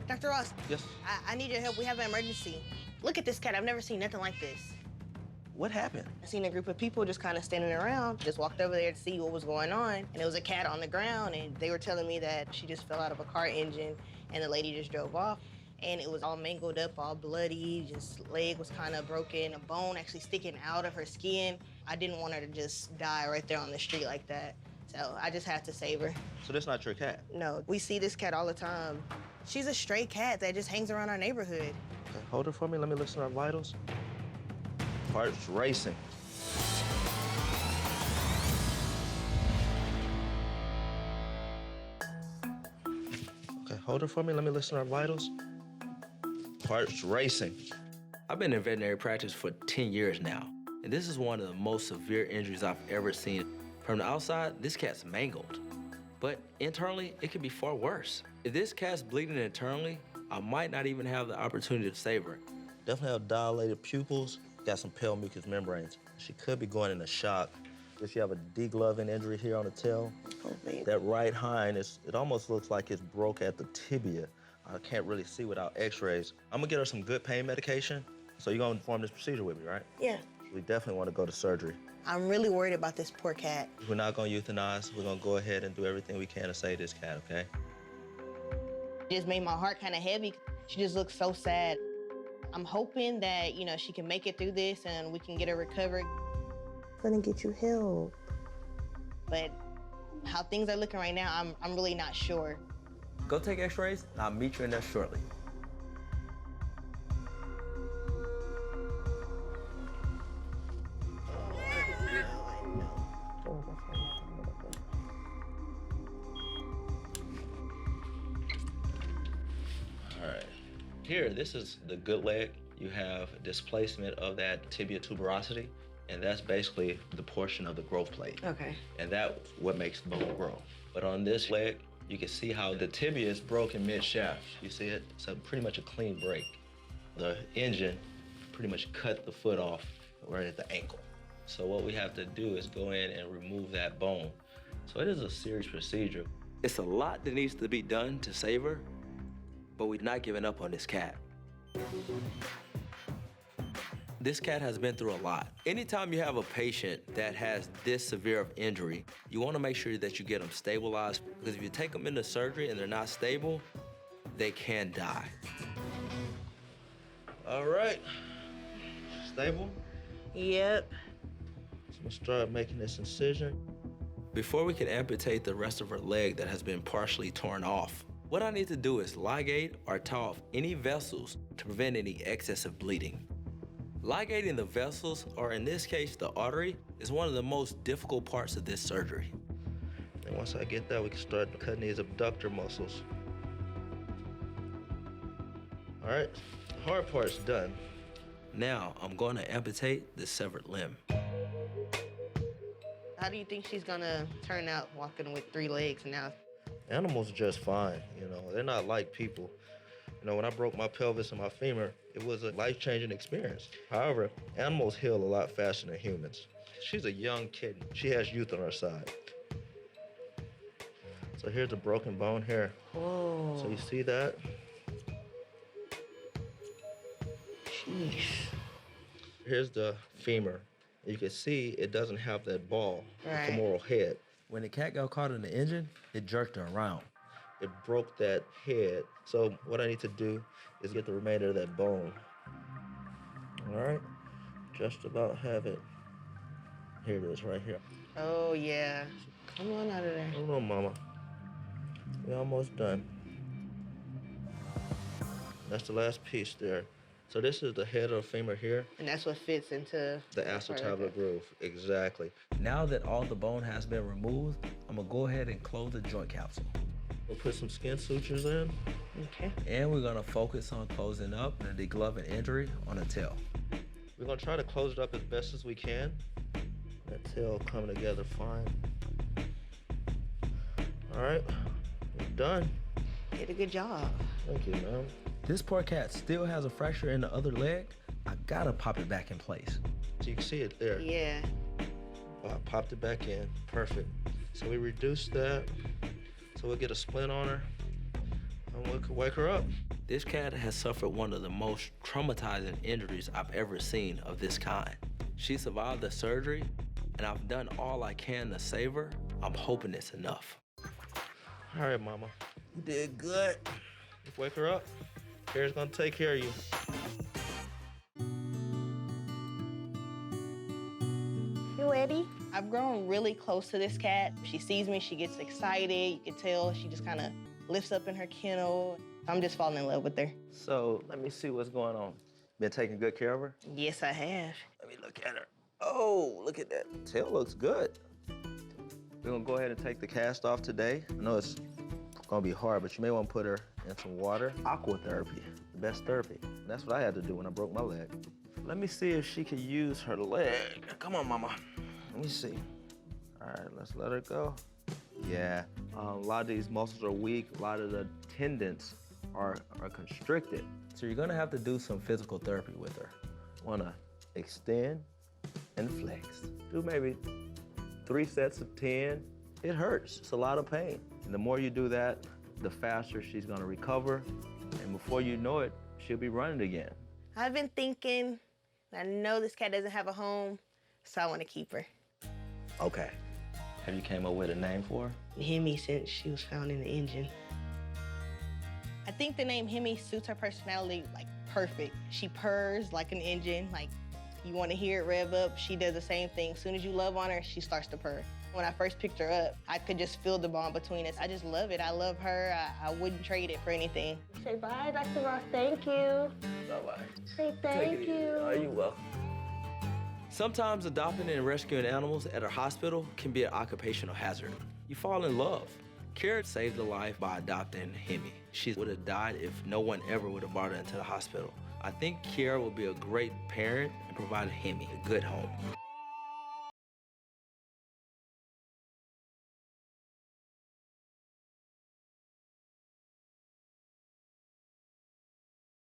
Dr. Ross. Yes? I need your help. We have an emergency. Look at this cat. I've never seen nothing like this. What happened? I seen a group of people just kind of standing around. Just walked over there to see what was going on. And there was a cat on the ground, and they were telling me that she just fell out of a car engine, and the lady just drove off. And it was all mangled up, all bloody, just leg was kind of broken, a bone actually sticking out of her skin. I didn't want her to just die right there on the street like that. So I just had to save her. So that's not your cat? No, we see this cat all the time. She's a stray cat that just hangs around our neighborhood. Okay, hold her for me. Let me listen to our vitals. Heart's racing. Okay, hold her for me. Let me listen to our vitals. Heart's racing. I've been in veterinary practice for 10 years now, and this is one of the most severe injuries I've ever seen. From the outside, this cat's mangled, but internally, it could be far worse. If this cat's bleeding internally, I might not even have the opportunity to save her. Definitely have dilated pupils, got some pale mucous membranes. She could be going into shock. If you have a degloving injury here on the tail, that right hind, it almost looks like it's broke at the tibia. I can't really see without x-rays. I'm gonna get her some good pain medication. So you're gonna perform this procedure with me, right? Yeah. We definitely wanna go to surgery. I'm really worried about this poor cat. We're not gonna euthanize. We're gonna go ahead and do everything we can to save this cat, okay? It just made my heart kind of heavy. She just looks so sad. I'm hoping that, she can make it through this and we can get her recovered. Gonna get you help. But how things are looking right now, I'm really not sure. Go take x-rays, and I'll meet you in there shortly. All right. Here, this is the good leg. You have displacement of that tibia tuberosity, and that's basically the portion of the growth plate. Okay. And that's what makes the bone grow. But on this leg, you can see how the tibia is broken mid-shaft. You see it? It's pretty much a clean break. The engine pretty much cut the foot off right at the ankle. So what we have to do is go in and remove that bone. So it is a serious procedure. It's a lot that needs to be done to save her, but we're not giving up on this cat. This cat has been through a lot. Anytime you have a patient that has this severe of injury, you want to make sure that you get them stabilized, because if you take them into surgery and they're not stable, they can die. All right. Stable? Yep. So I'm gonna start making this incision. Before we can amputate the rest of her leg that has been partially torn off, what I need to do is ligate or tie off any vessels to prevent any excessive bleeding. Ligating the vessels, or in this case, the artery, is one of the most difficult parts of this surgery. And once I get that, we can start cutting these abductor muscles. All right, the hard part's done. Now, I'm going to amputate the severed limb. How do you think she's gonna turn out walking with 3 legs now? Animals are just fine, they're not like people. When I broke my pelvis and my femur, it was a life-changing experience. However, animals heal a lot faster than humans. She's a young kitten. She has youth on her side. So here's the broken bone here. Whoa. So you see that? Sheesh. Here's the femur. You can see it doesn't have that ball, Right. the femoral head. When the cat got caught in the engine, it jerked her around. It broke that head. So what I need to do is get the remainder of that bone. All right, just about have it. Here it is, right here. Oh, yeah. Come on out of there. Hold on, mama. We're almost done. That's the last piece there. So this is the head of the femur here. And that's what fits into The acetabular groove, exactly. Now that all the bone has been removed, I'm gonna go ahead and close the joint capsule. We'll put some skin sutures in. Okay. And we're gonna focus on closing up the degloving injury on the tail. We're gonna try to close it up as best as we can. That tail coming together fine. All right, we're done. You did a good job. Thank you, ma'am. This poor cat still has a fracture in the other leg. I gotta pop it back in place. So you can see it there. Yeah. I popped it back in, perfect. So we reduced that, so we'll get a splint on her, and we can wake her up. This cat has suffered one of the most traumatizing injuries I've ever seen of this kind. She survived the surgery, and I've done all I can to save her. I'm hoping it's enough. All right, mama. You did good. Just wake her up. Kyerra's gonna take care of you. You ready? I've grown really close to this cat. She sees me, she gets excited. You can tell she just kind of lifts up in her kennel. I'm just falling in love with her. So let me see what's going on. Been taking good care of her? Yes, I have. Let me look at her. Oh, look at that. Tail looks good. We're gonna go ahead and take the cast off today. I know it's gonna be hard, but you may wanna put her in some water. Aqua therapy, the best therapy. That's what I had to do when I broke my leg. Let me see if she can use her leg. Come on, mama. Let me see. All right, let's let her go. Yeah, a lot of these muscles are weak. A lot of the tendons are constricted. So you're gonna have to do some physical therapy with her. Wanna extend and flex. Do maybe 3 sets of 10. It hurts, it's a lot of pain. And the more you do that, the faster she's gonna recover. And before you know it, she'll be running again. I've been thinking, I know this cat doesn't have a home, so I want to keep her. Okay. Have you came up with a name for her? Hemi, since she was found in the engine. I think the name Hemi suits her personality like perfect. She purrs like an engine, like you want to hear it rev up. She does the same thing. As soon as you love on her, she starts to purr. When I first picked her up, I could just feel the bond between us. I just love it. I love her. I wouldn't trade it for anything. Say bye, Dr. Ross. Thank you. Bye-bye. Say thank you. Are you welcome? Sometimes adopting and rescuing animals at a hospital can be an occupational hazard. You fall in love. Kyerra saved a life by adopting Hemi. She would have died if no one ever would have brought her into the hospital. I think Kyerra will be a great parent and provide Hemi a good home.